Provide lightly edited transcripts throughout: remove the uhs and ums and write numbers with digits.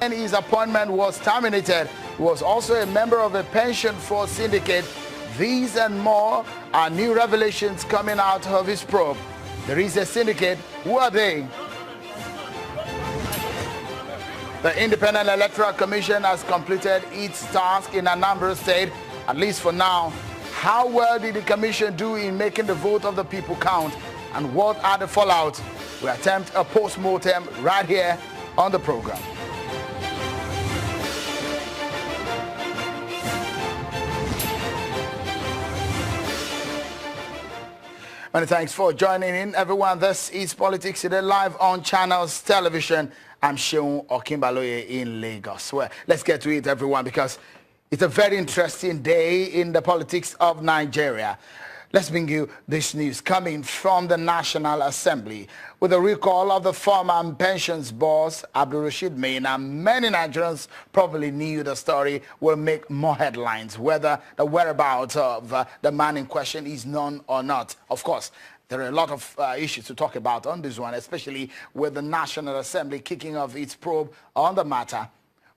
And his appointment was terminated. He was also a member of a pension fraud syndicate. These and more are new revelations coming out of his probe. There is a syndicate. Who are they? The Independent Electoral Commission has completed its task in Anambra State, at least for now. How well did the commission do in making the vote of the people count? And what are the fallouts? We attempt a post-mortem right here on the program. Many thanks for joining in, everyone. This is Politics Today live on Channels Television. I'm Seun Okinbaloye in Lagos. Well, let's get to it, everyone, because it's a very interesting day in the politics of Nigeria. Let's bring you this news coming from the National Assembly. With the recall of the former pensions boss, Abdulrasheed Maina, many Nigerians probably knew the story will make more headlines, whether the whereabouts of the man in question is known or not. Of course, there are a lot of issues to talk about on this one, especially with the National Assembly kicking off its probe on the matter.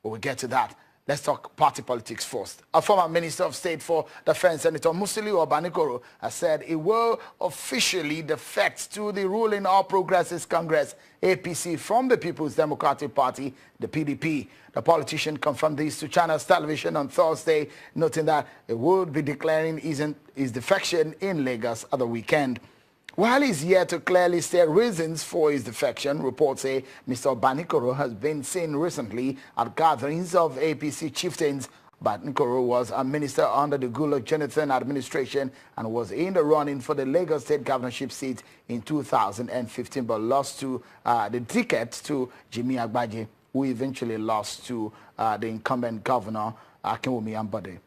But we'll get to that. Let's talk party politics first. A former Minister of State for Defense, Senator Musiliu Obanikoro, has said he will officially defect to the ruling All Progressives Congress, APC, from the People's Democratic Party, the PDP. The politician confirmed this to Channels Television on Thursday, noting that he would be declaring his defection in Lagos at the weekend. While he's yet to clearly state reasons for his defection, reports say Mr. Obanikoro has been seen recently at gatherings of APC chieftains. Obanikoro was a minister under the Goodluck Jonathan administration and was in the running for the Lagos State governorship seat in 2015, but lost to the ticket to Jimmy Agbaje, who eventually lost to the incumbent governor, Akinwumi Ambode.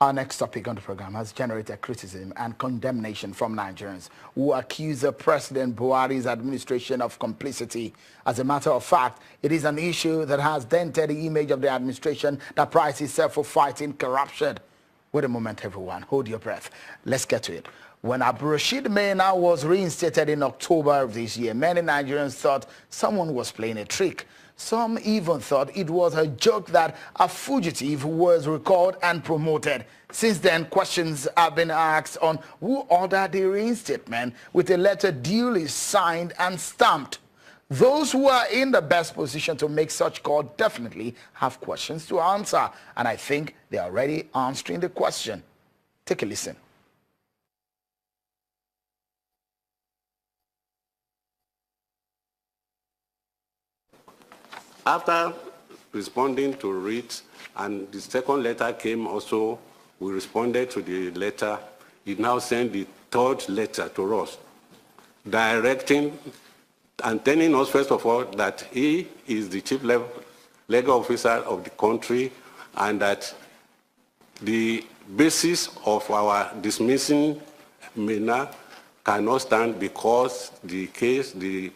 Our next topic on the program has generated criticism and condemnation from Nigerians who accuse the President Buhari's administration of complicity. As a matter of fact, it is an issue that has dented the image of the administration that prides itself for fighting corruption. Wait a moment, everyone. Hold your breath. Let's get to it. When Abdulrasheed Maina was reinstated in October of this year, many Nigerians thought someone was playing a trick. Some even thought it was a joke that a fugitive was recalled and promoted. Since then, questions have been asked on who ordered the reinstatement, with a letter duly signed and stamped. Those who are in the best position to make such call definitely have questions to answer, and I think they are already answering the question. Take a listen. After responding to it, and the second letter came also, we responded to the letter. He now sent the third letter to us, directing and telling us, first of all, that he is the chief legal officer of the country and that the basis of our dismissing Maina cannot stand because the case, the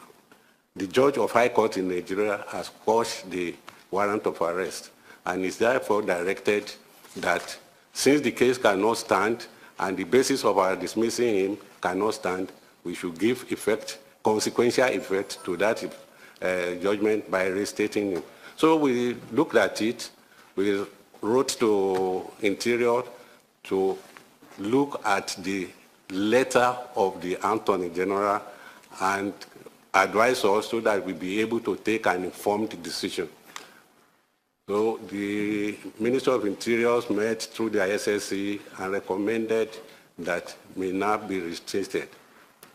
judge of High Court in Nigeria has quashed the warrant of arrest and is therefore directed that since the case cannot stand and the basis of our dismissing him cannot stand, we should give effect, consequential effect to that judgment by restating him. So we looked at it, we wrote to Interior to look at the letter of the Attorney General and advise us so that we be able to take an informed decision. So the Minister of Interior met through the SSC and recommended that Maina be reinstated.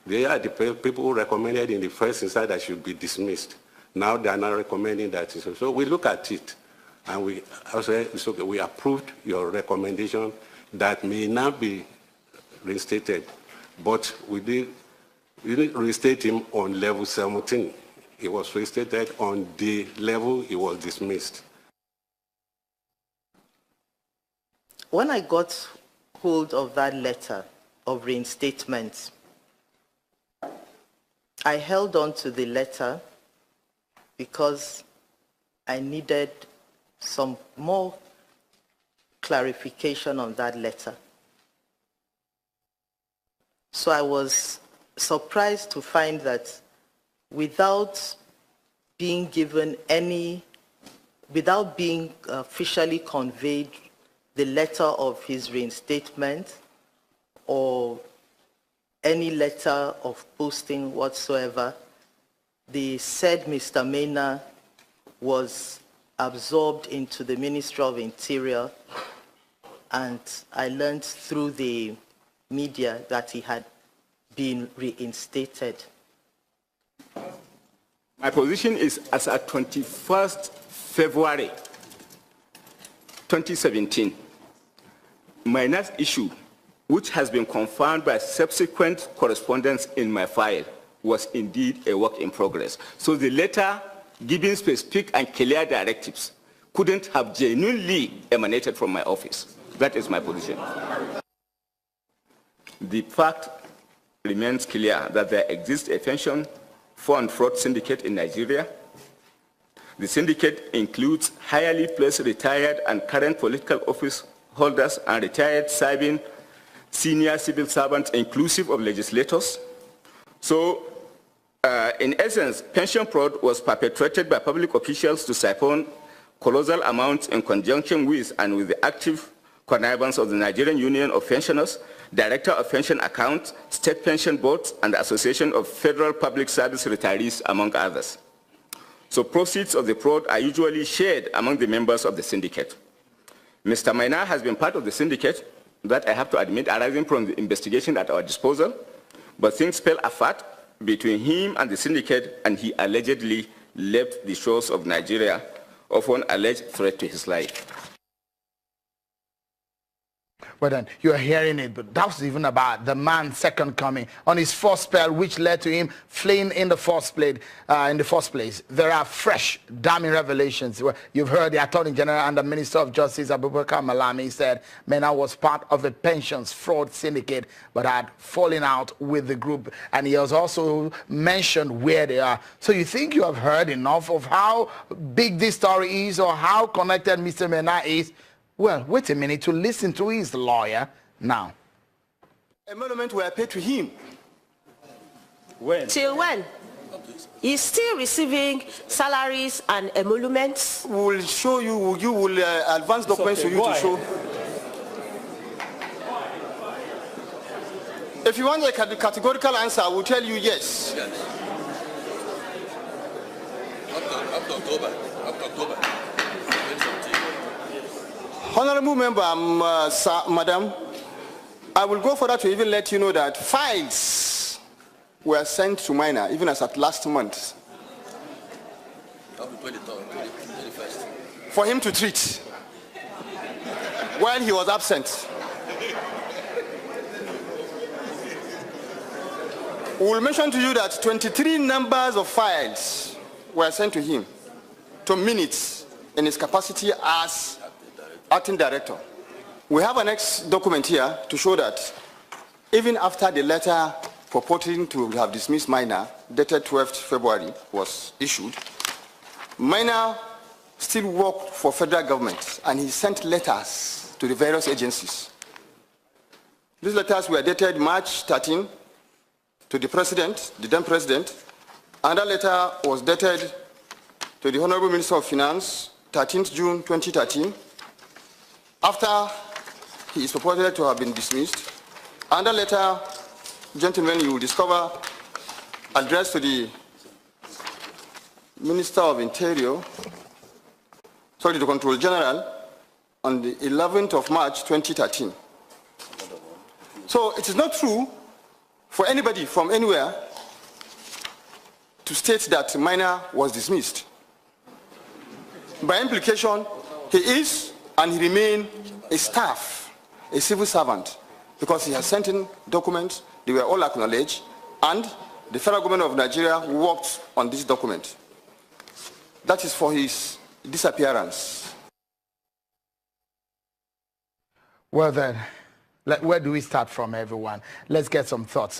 They are the people who recommended in the first instance that should be dismissed. Now they are not recommending that. So we look at it and we also okay, we approved your recommendation that Maina be reinstated, but we didn't reinstate him on level 17. He was reinstated on the level he was dismissed. When I got hold of that letter of reinstatement, I held on to the letter because I needed some more clarification on that letter. So I was surprised to find that without being given any, without being officially conveyed the letter of his reinstatement or any letter of posting whatsoever, the said Mr. Maina was absorbed into the Ministry of Interior, and I learned through the media that he had been reinstated. My position is as at 21st February 2017, Maina's issue, which has been confirmed by subsequent correspondence in my file, was indeed a work in progress. So the letter giving specific and clear directives couldn't have genuinely emanated from my office. That is my position. The fact remains clear that there exists a pension fund fraud syndicate in Nigeria. The syndicate includes highly placed retired and current political office holders and retired serving senior civil servants, inclusive of legislators. So, in essence, pension fraud was perpetrated by public officials to siphon colossal amounts in conjunction with and with the active connivance of the Nigerian Union of Pensioners, Director of Pension Accounts, State Pension Boards, and the Association of Federal Public Service Retirees, among others. So proceeds of the fraud are usually shared among the members of the syndicate. Mr. Maina has been part of the syndicate, that I have to admit, arising from the investigation at our disposal, but things fell apart between him and the syndicate, and he allegedly left the shores of Nigeria of an alleged threat to his life. Well then, you are hearing it, but that was even about the man's second coming on his first spell, which led to him fleeing in the first place. There are fresh, damning revelations. You've heard the Attorney General and the Minister of Justice, Abubakar Malami, said Maina was part of a pensions fraud syndicate, but had fallen out with the group. And he has also mentioned where they are. So you think you have heard enough of how big this story is or how connected Mr. Maina is? Well, wait a minute to listen to his lawyer now. Emoluments were paid to him. When? Till when? He's still receiving salaries and emoluments. We will show you, you will advance documents to you to show. If you want a categorical answer, I will tell you yes. Up to October. Honorable Member, Madam, I will go further to even let you know that files were sent to Maina, even as at last month, for him to treat while he was absent. We will mention to you that 23 numbers of files were sent to him, to minutes, in his capacity as Acting Director. We have an next document here to show that even after the letter purporting to have dismissed Maina, dated 12th February, was issued, Maina still worked for federal government, and he sent letters to the various agencies. These letters were dated March 13 to the President, the then President. Another letter was dated to the Honorable Minister of Finance, 13th June 2013. After he is purported to have been dismissed, another letter, gentlemen, you will discover, addressed to the Minister of Interior, sorry, the Control General, on the 11th of March 2013. So it is not true for anybody from anywhere to state that Maina was dismissed. By implication, he is and he remained a staff, a civil servant, because he has sent in documents, they were all acknowledged, and the federal government of Nigeria worked on this document. That is for his disappearance. Well then, where do we start from, everyone? Let's get some thoughts.